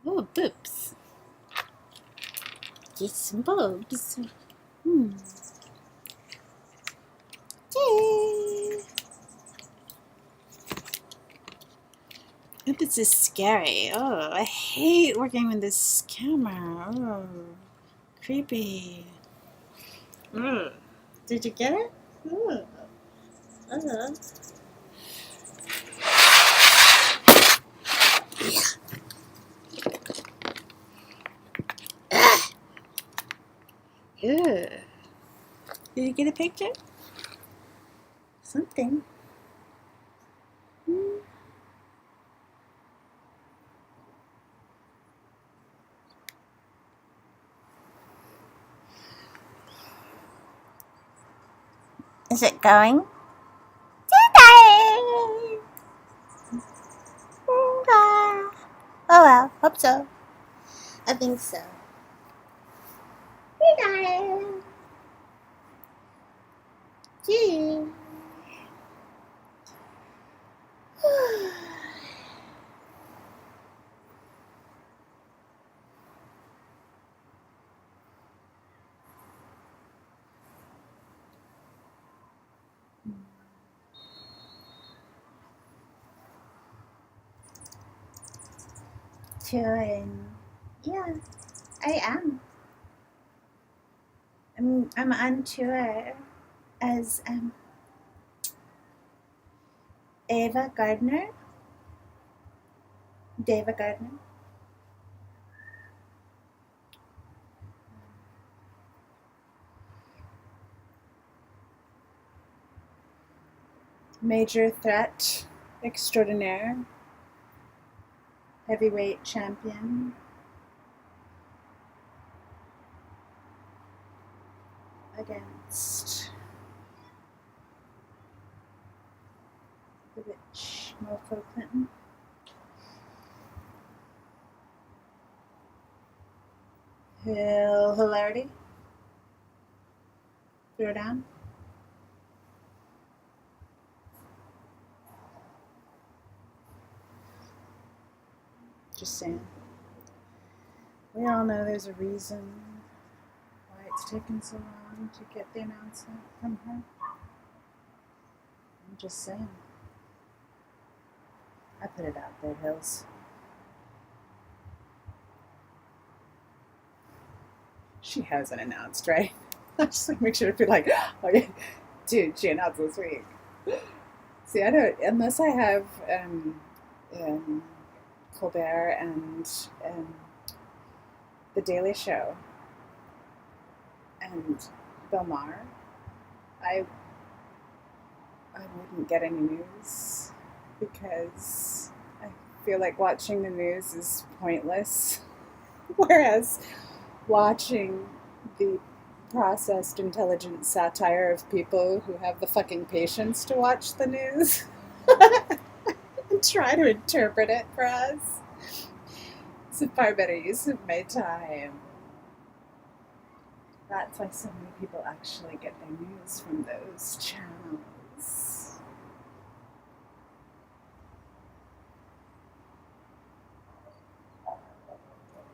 Oh, boobs. Get some boobs. Hmm. Yay. Oh, this is scary. Oh, I hate working with this camera. Oh, creepy. Oh, did you get it? Oh. Uh-huh. Ew. Did you get a picture? Something. Hmm. Is it going? Oh well, hope so. I think so. Gee. Touring. Yeah, I am. I'm on tour as Ava Gardner. Dava Gardner. Major threat extraordinaire. Heavyweight champion. Against the bitch Mofo Clinton. Hilarity. Throw down. Just saying. We all know there's a reason why it's taken so long to get the announcement from her. I'm just saying. I put it out there, Hills. She hasn't announced, right? I just like make sure to be like, oh yeah, dude, she announced this week. See, I don't, unless I have um, Colbert and The Daily Show and Bill Maher, I wouldn't get any news because I feel like watching the news is pointless. Whereas watching the processed, intelligent satire of people who have the fucking patience to watch the news and try to interpret it for us, it's a far better use of my time. That's why so many people actually get their news from those channels.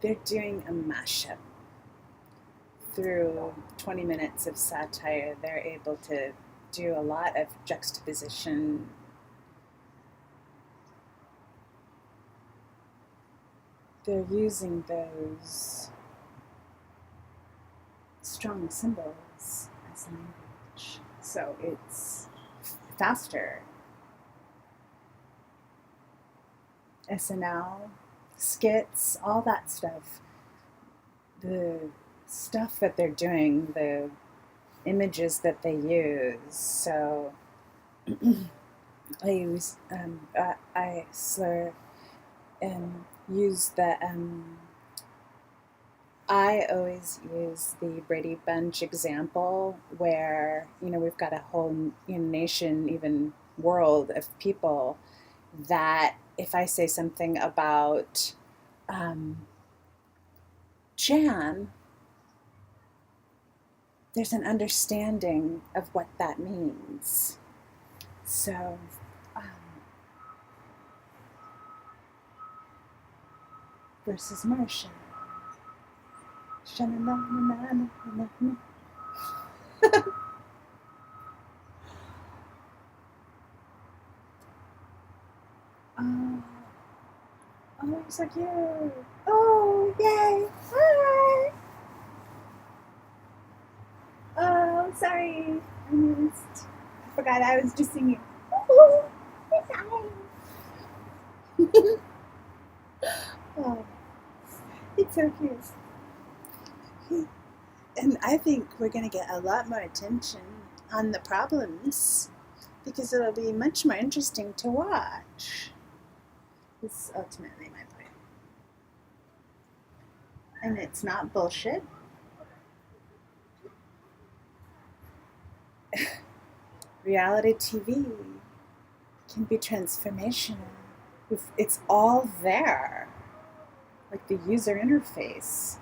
They're doing a mashup. Through 20 minutes of satire, they're able to do a lot of juxtaposition. They're using those strong symbols as language. So it's faster. SNL, skits, all that stuff. The stuff that they're doing, the images that they use. So I use, I slur and use the, I always use the Brady Bunch example where, we've got a whole nation, even world of people that if I say something about Jan, there's an understanding of what that means. So, versus Martian. Sha-na-na-na-na-na-na-na. Oh, oh, you're so cute. Oh, yay. Hi. Oh, sorry. I missed. I forgot I was just singing. Oh, oh, it's so cute. And I think we're going to get a lot more attention on the problems because it'll be much more interesting to watch. This is ultimately my point. And it's not bullshit. Reality TV can be transformational. It's all there, like the user interface.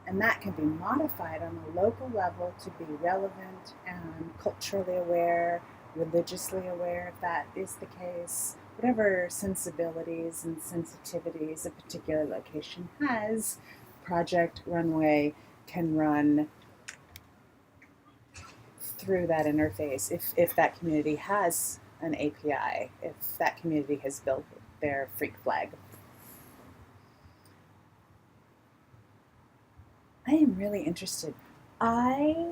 And that can be modified on a local level to be relevant and culturally aware, religiously aware, if that is the case. Whatever sensibilities and sensitivities a particular location has, Project Runway can run through that interface if that community has an API, if that community has built their freak flag. I am really interested. I,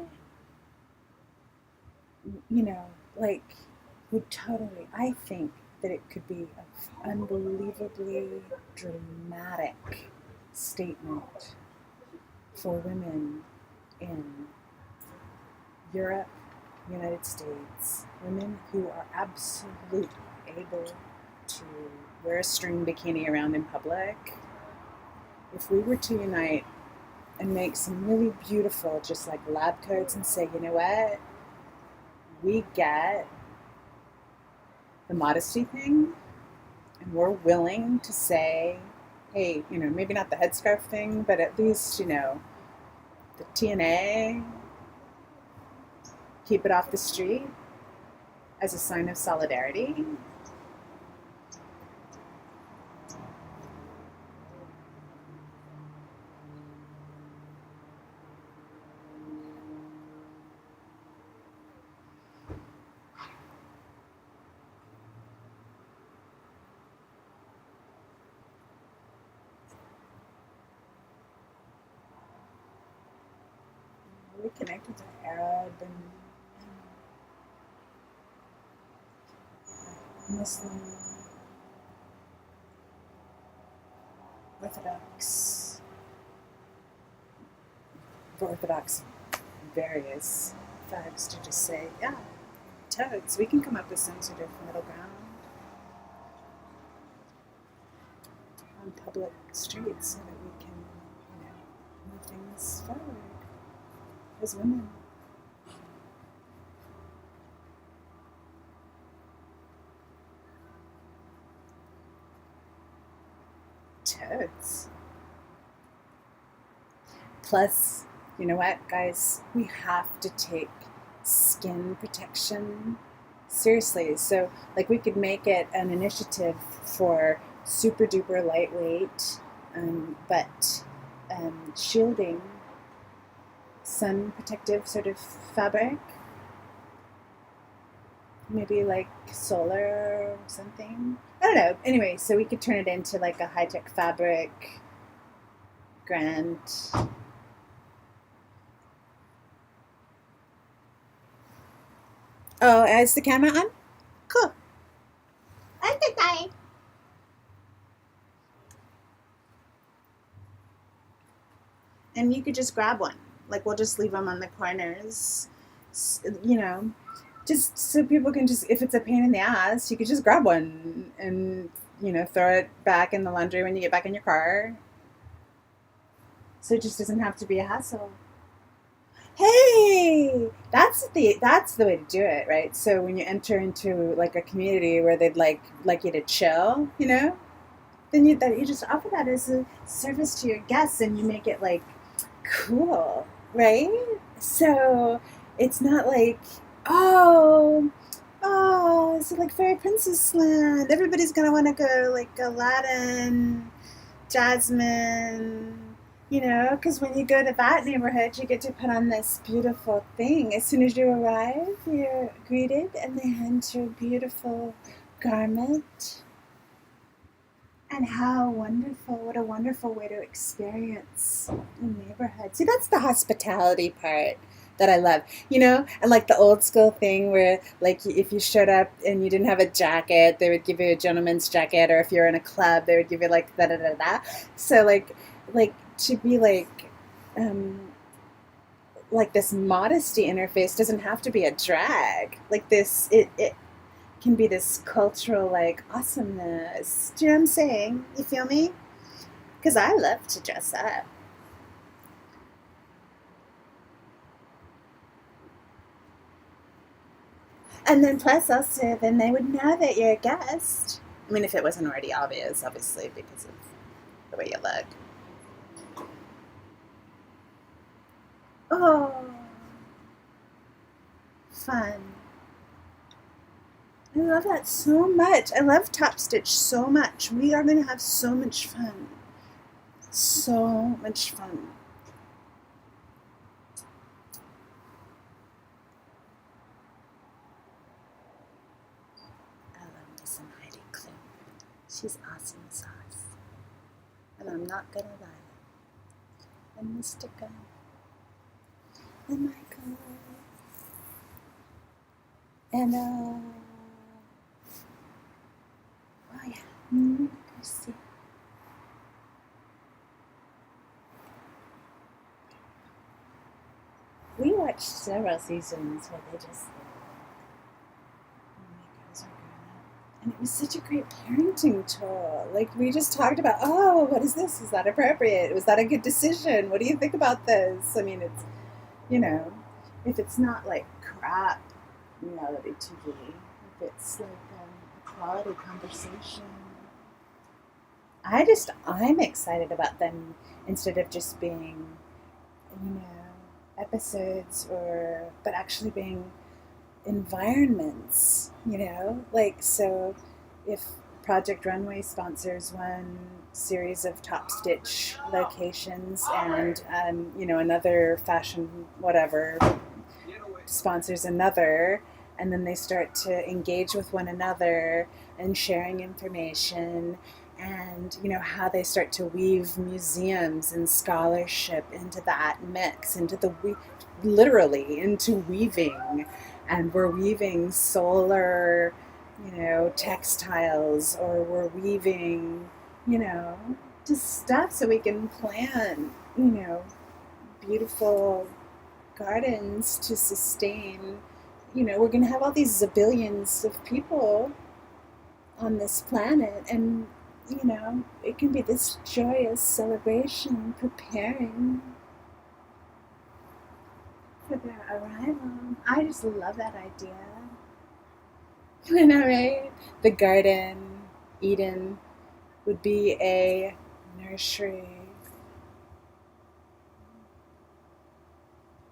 you know, like, would totally, I think that it could be an unbelievably dramatic statement for women in Europe, United States, women who are absolutely able to wear a string bikini around in public. If we were to unite and make some really beautiful, just like lab coats and say, you know what, we get the modesty thing and we're willing to say, hey, maybe not the headscarf thing, but at least, the TNA, keep it off the street as a sign of solidarity. Really connect with the Arab and Muslim, Orthodox various facts to just say, yeah, totes, we can come up with some sort of middle ground on public streets so that we can, move things forward as women. Totes. Plus, you know what, guys? We have to take skin protection seriously. So, like, we could make it an initiative for super duper lightweight, but shielding, sun protective sort of fabric. Maybe like solar or something. I don't know. Anyway, so we could turn it into like a high tech fabric grant. Oh, is the camera on? Cool. And you could just grab one. Like, we'll just leave them on the corners, you know, just so people can just, if it's a pain in the ass, you could just grab one and, throw it back in the laundry when you get back in your car. So it just doesn't have to be a hassle. Hey, that's the way to do it, right? So when you enter into like a community where they'd like you to chill, then you just offer that as a service to your guests, and you make it like cool, right? So it's not like, oh, it's like fairy princess land. Everybody's gonna want to go like Aladdin jasmine, because when you go to that neighborhood, you get to put on this beautiful thing. As soon as you arrive, you're greeted and they hand you a beautiful garment. And how wonderful, what a wonderful way to experience a neighborhood. See, that's the hospitality part that I love, and like the old school thing where, like, if you showed up and you didn't have a jacket, they would give you a gentleman's jacket, or if you're in a club, they would give you like da da da da. So, like to be um, like this modesty interface doesn't have to be a drag. Like this, it can be this cultural like awesomeness. Do you know what I'm saying? You feel me? Because I love to dress up. And then plus also, then they would know that you're a guest. I mean, if it wasn't already obvious, obviously, because of the way you look. Oh, fun. I love that so much. I love Top Stitch so much. We are going to have so much fun. So much fun. I love me some Heidi Klum. She's awesome sauce. And I'm not going to lie. And Mr. Gunn. And Michael. And, oh yeah, Garcia. We watched several seasons where they just, oh my girls are grown up. And it was such a great parenting tool. Like, we just talked about, oh, what is this? Is that appropriate? Was that a good decision? What do you think about this? I mean, it's, if it's not like crap reality TV, if it's like a quality conversation. I'm excited about them instead of just being, episodes but actually being environments, like, so if Project Runway sponsors one series of Top Stitch locations and, another fashion, whatever, sponsors another, and then they start to engage with one another and sharing information, and how they start to weave museums and scholarship into that mix, into literally into weaving, and we're weaving solar textiles, or we're weaving just stuff so we can plant beautiful gardens to sustain. We're going to have all these zillions of people on this planet, and it can be this joyous celebration preparing for their arrival. I just love that idea. I know, right? The garden, Eden, would be a nursery.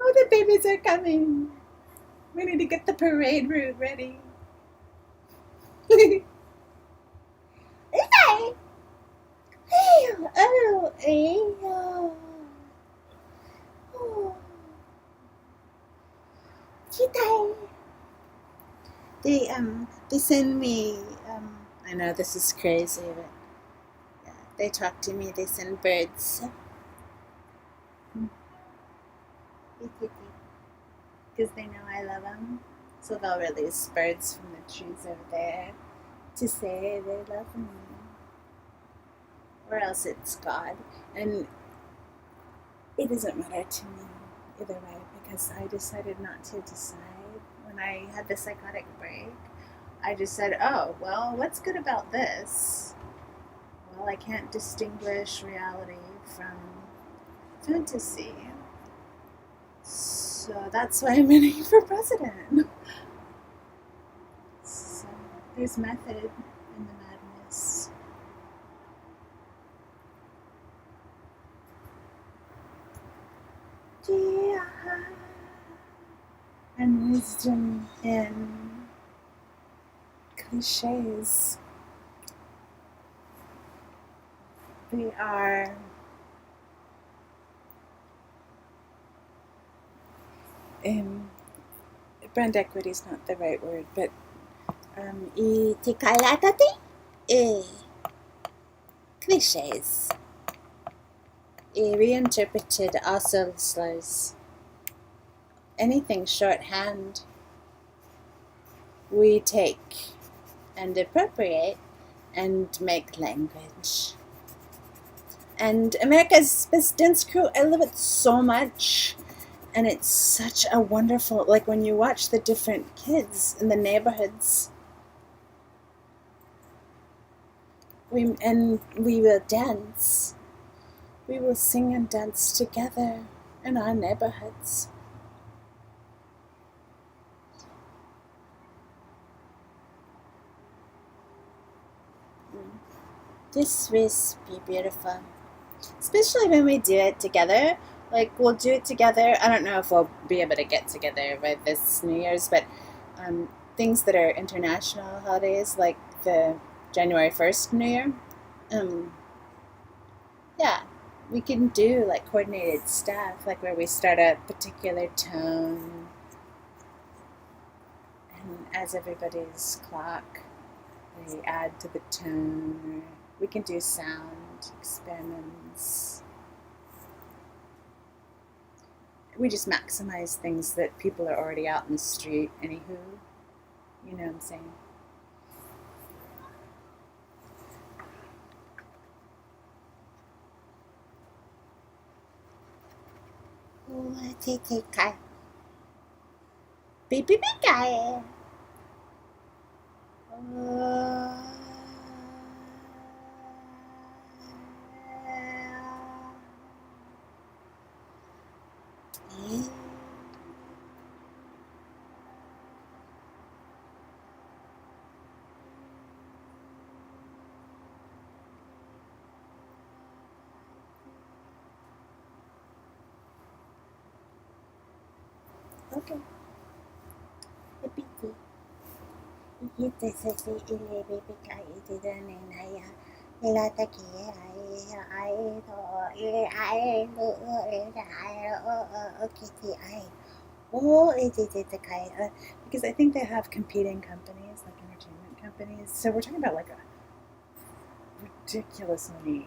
Oh, the babies are coming. We need to get the parade route ready. They send me, I know this is crazy, but yeah, they talk to me, they send birds. Because they know I love them. So they'll release birds from the trees over there to say they love me. Or else it's God. And it doesn't matter to me either way, because I decided not to decide when I had the psychotic break. I just said, oh, well, what's good about this? Well, I can't distinguish reality from fantasy. So that's why I'm running for president. So there's method in the madness. And wisdom in cliches. We are brand equity is not the right word, but cliches. Reinterpreted also slurs. Anything shorthand we take and appropriate and make language. And America's Best Dance Crew, I love it so much. And it's such a wonderful, like when you watch the different kids in the neighborhoods, we will dance. We will sing and dance together in our neighborhoods. This will be beautiful, especially when we do it together. Like we'll do it together. I don't know if we'll be able to get together by this New Year's, but things that are international holidays, like the January 1st New Year, yeah, we can do like coordinated stuff, like where we start a particular tone, and as everybody's clock, we add to the tone. We can do sound experiments. We just maximize things that people are already out in the street, anywho. You know what I'm saying? Beep beep beep guy. Okay. Because I think they have competing companies, like entertainment companies. So we're talking about like a ridiculous money.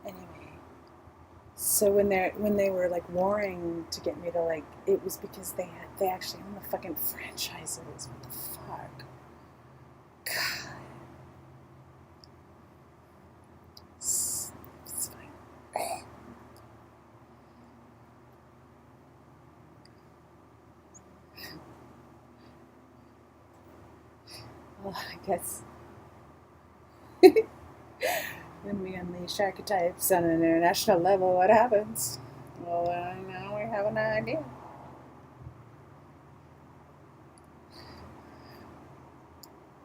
Anyway, so when they were like warring to get me to like, it was because they actually own the fucking franchises. What the fuck? God. It's fine. Well, I guess when we unleash archetypes on an international level, what happens? Well, now we have an idea.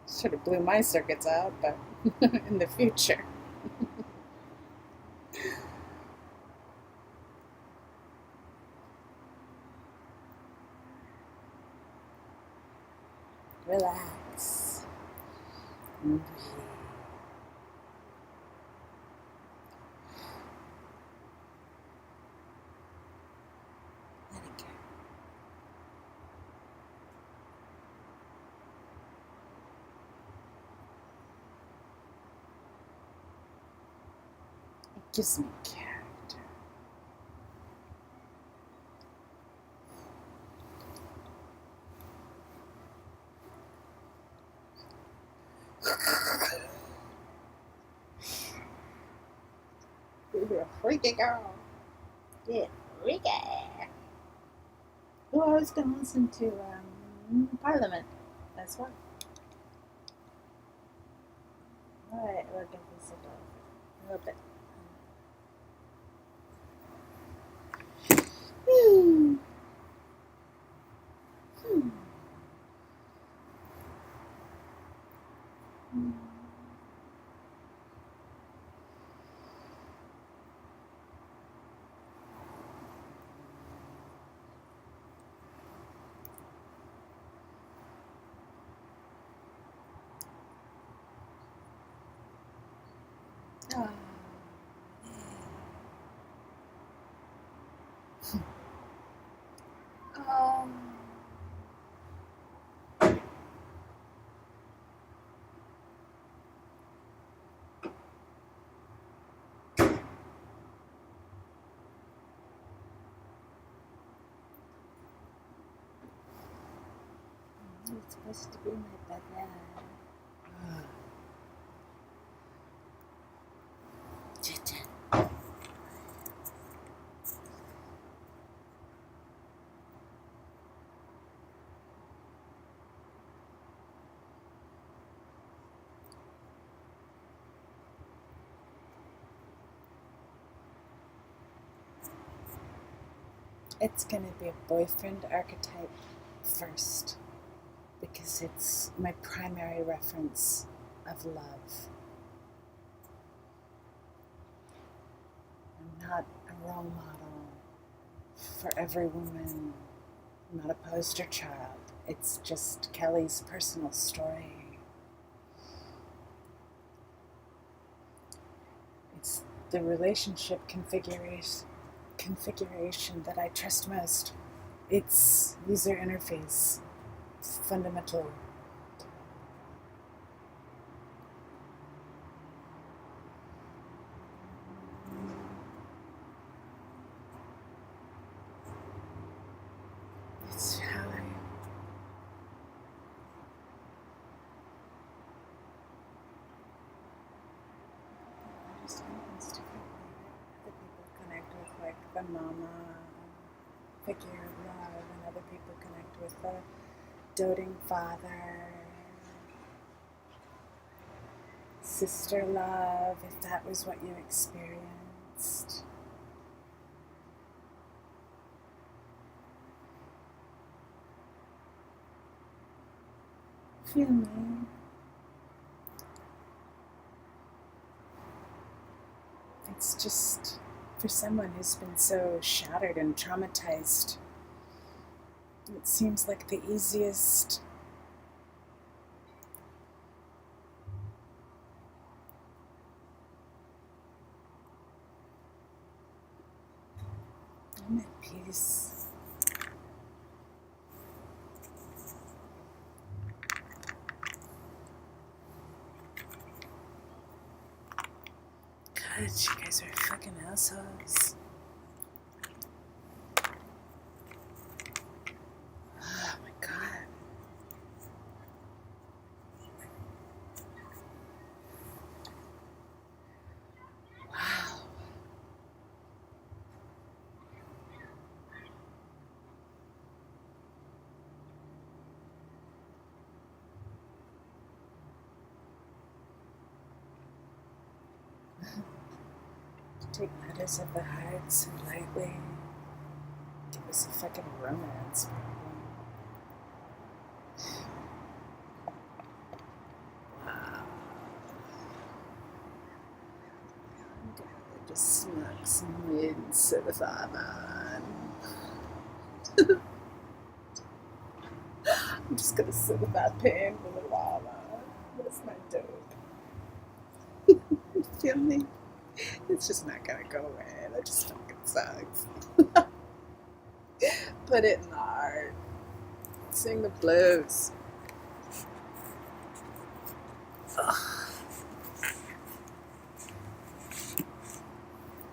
Sort of blew my circuits out, but in the future. Relax. And breathe. Let it go. It gives me character. You're a freaky girl. Yeah, freaky. Oh, I was going to listen to Parliament as well. Alright, we'll give this a little bit. Hmm. Hmm. Hmm. Oh. Oh. It's supposed to be my bed. It's going to be a boyfriend archetype first, because it's my primary reference of love. I'm not a role model for every woman. I'm not a poster child. It's just Kelly's personal story. It's the relationship configuration that I trust most. It's user interface. It's fundamental. It's how I understand things differently. Other people connect with like the mama figure of love, and other people connect with the doting father, sister love, if that was what you experienced. Feel me. It's just for someone who's been so shattered and traumatized, it seems like the easiest I'm at peace. God, you guys are fucking assholes. Oh my god. Wow. Take matters of the heart so lightly. Give us a fucking romance problem. Wow. I'm gonna just smoke some weed and sit with Anna. I'm just gonna sit with that pain for a little while now. That's my dope. You feel me? It's just not gonna go away. That just fucking sucks. Put it in the art. Sing the blues.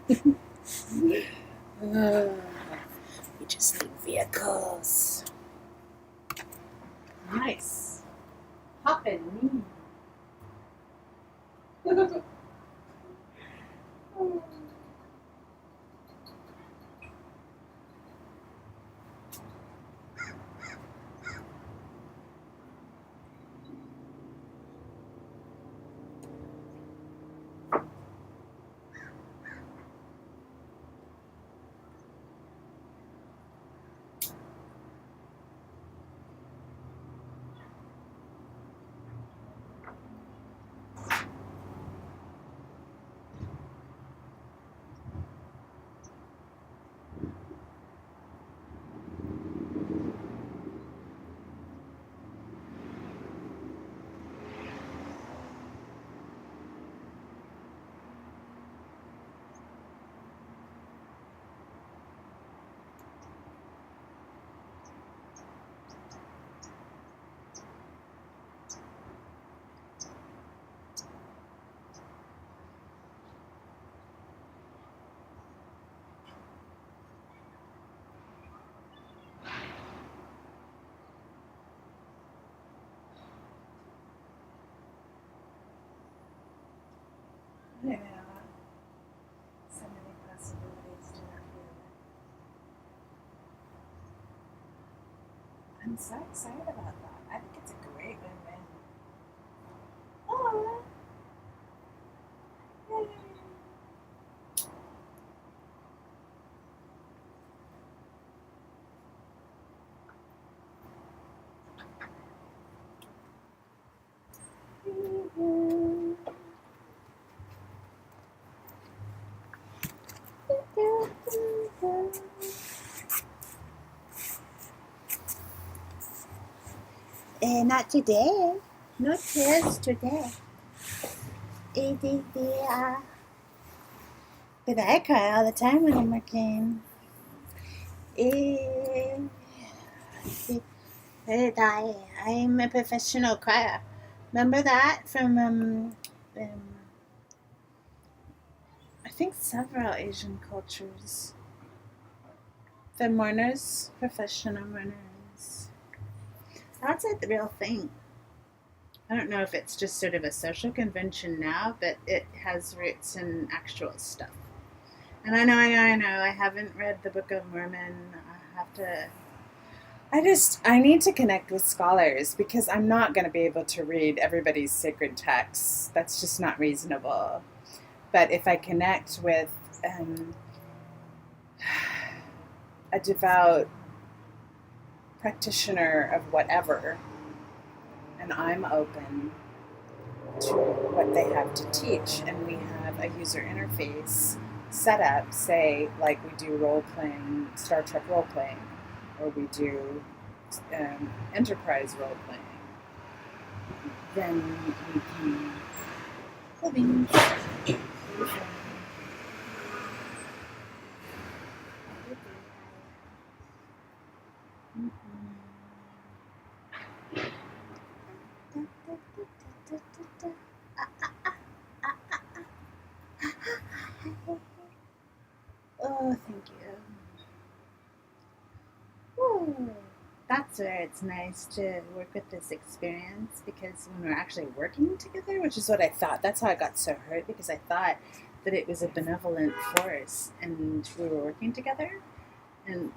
We just need vehicles. Nice. Hoppin'. You know, so many possibilities to not feel it. I'm so excited about that. I think it's a great win-win. Oh, yay. Not today. No tears today. But I cry all the time when I'm working. I'm a professional crier. Remember that from I think several Asian cultures. The mourners, professional mourners. That's like the real thing. I don't know if it's just sort of a social convention now, but it has roots in actual stuff. And I know. I haven't read the Book of Mormon. I have to. I need to connect with scholars because I'm not going to be able to read everybody's sacred texts. That's just not reasonable. But if I connect with a devout practitioner of whatever, and I'm open to what they have to teach, and we have a user interface set up, say, like we do role playing, Star Trek role playing, or we do Enterprise role playing, then we can. Cool beans. Oh, thank you. Ooh, that's where it's nice to work with this experience because when we're actually working together, which is what I thought, that's how I got so hurt because I thought that it was a benevolent force and we were working together. And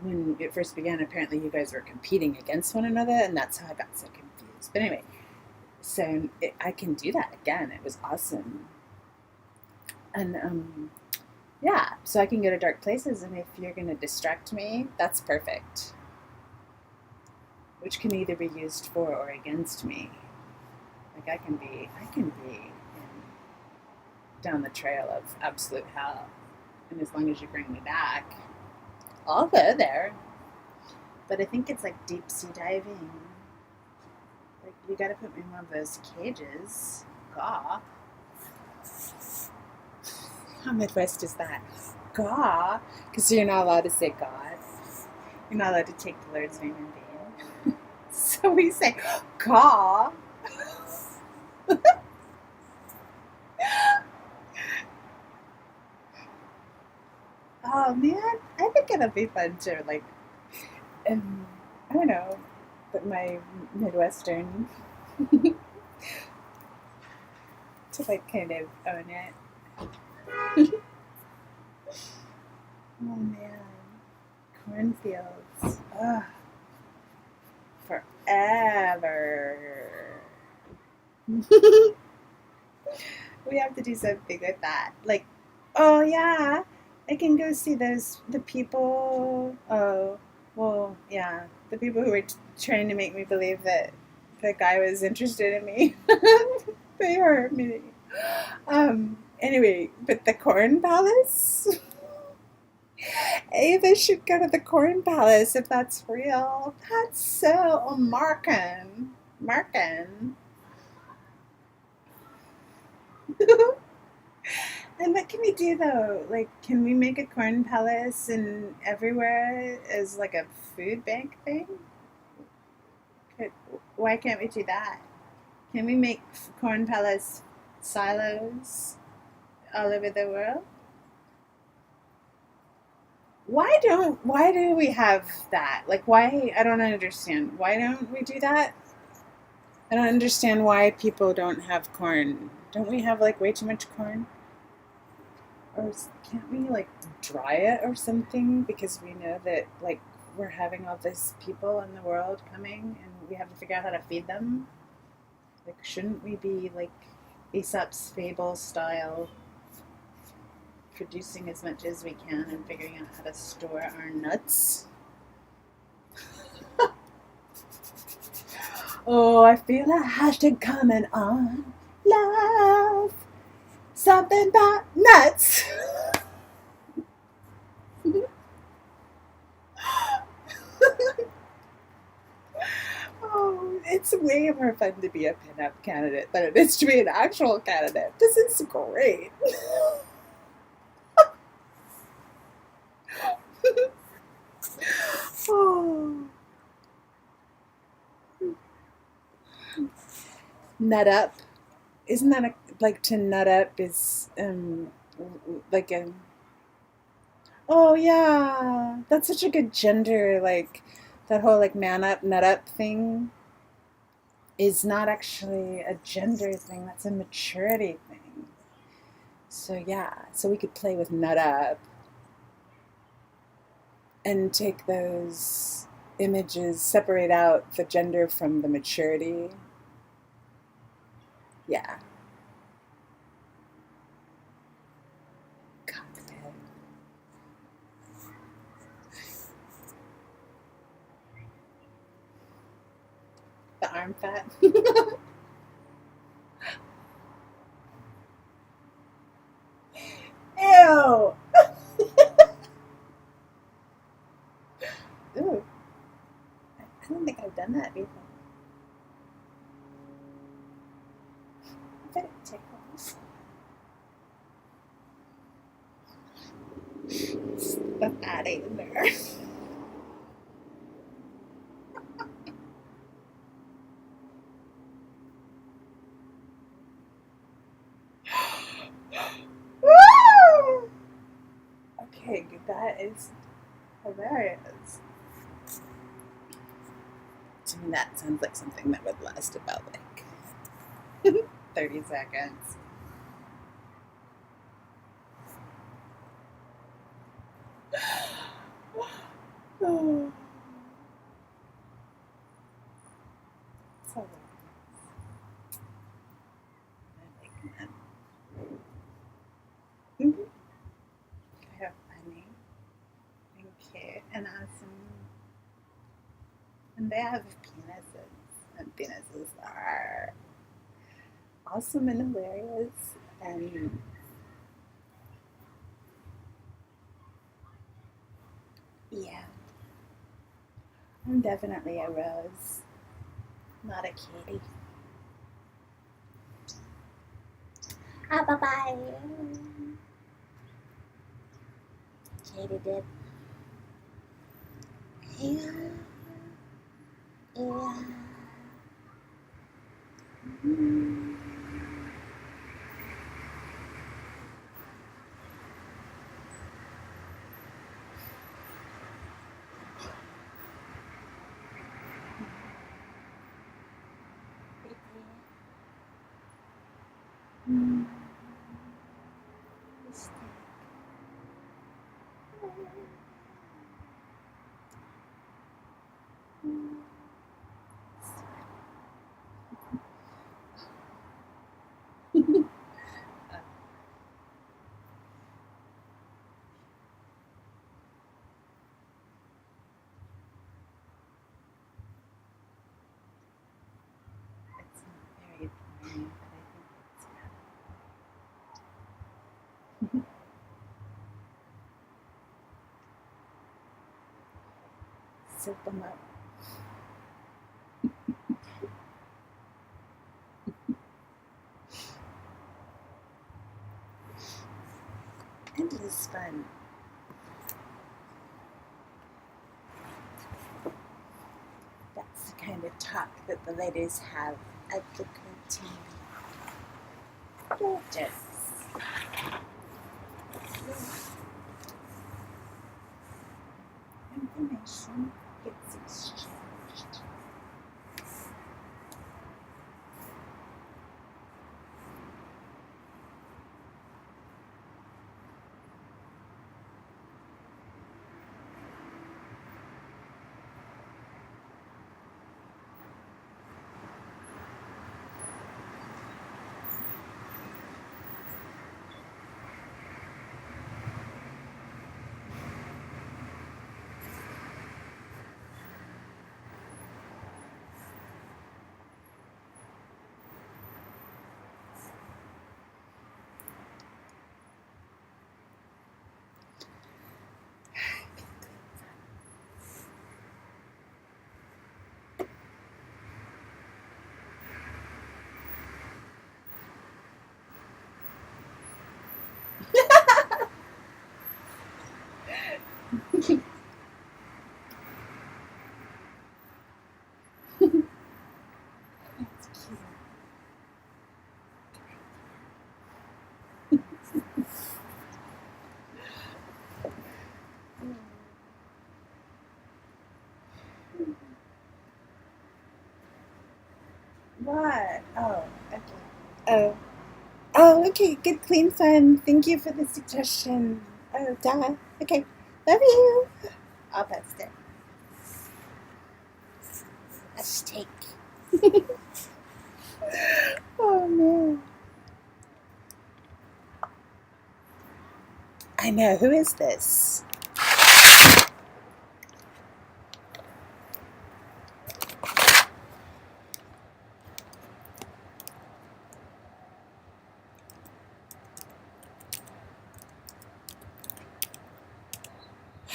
when it first began, apparently you guys were competing against one another, and that's how I got so confused. But anyway, so I can do that again. It was awesome. And yeah, so I can go to dark places, and if you're going to distract me, that's perfect. Which can either be used for or against me. Like I can be down the trail of absolute hell, and as long as you bring me back, I'll go there. But I think it's like deep sea diving. Like you got to put me in one of those cages. Gaw. How Midwest is that? Gaw, because you're not allowed to say God. You're not allowed to take the Lord's name in vain. So we say Gaw. Oh man, I think it'll be fun to like, I don't know, but my Midwestern to like kind of own it. Oh man, cornfields. Ugh. Forever. We have to do something with that. Like, oh yeah, I can go see the people. Oh, well, yeah, the people who were trying to make me believe that the guy was interested in me. They hurt me. Anyway, but the Corn Palace. Ava should go to the Corn Palace if that's real. That's so American. American. And what can we do though? Like, can we make a corn palace and everywhere as like a food bank thing? Could, why can't we do that? Can we make corn palace silos all over the world? Why do we have that? Like, why? I don't understand. Why don't we do that? I don't understand why people don't have corn. Don't we have like way too much corn? Or can't we like dry it or something? Because we know that like we're having all these people in the world coming and we have to figure out how to feed them. Like, shouldn't we be like Aesop's fable style, producing as much as we can and figuring out how to store our nuts? Oh, I feel a hashtag coming on. Love. Something about nuts. Oh, it's way more fun to be a pinup candidate than it is to be an actual candidate. This is great. Oh. Nut up. Isn't that like to nut up is like a oh yeah, that's such a good gender like that whole like man up nut up thing is not actually a gender thing, that's a maturity thing. So yeah, so we could play with nut up and take those images, separate out the gender from the maturity. Yeah. Cockpit. The arm fat. Ew. Ooh, I don't think I've done that before. I bet it tickles. The fat in there. Woo! Okay, that is hilarious. To me, that sounds like something that would last about like 30 seconds. Oh, so I like that. Mm-hmm. Kind of funny and cute and awesome. And they have penises, and penises are awesome and hilarious. And yeah, I'm definitely a rose, not a kitty. Ah, bye bye. Katie did. Yeah. Yeah. Mm. Mm. It's very boring, but I think it's good. Soup them up. It is fun. That's the kind of talk that the ladies have at the canteen. Gorgeous. Information gets exchanged. Oh, oh, okay, good, clean fun. Thank you for the suggestion. Oh, duh. Okay, love you. I'll post it. A steak. Oh man. I know. Who is this?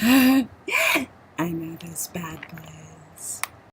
I know those bad boys.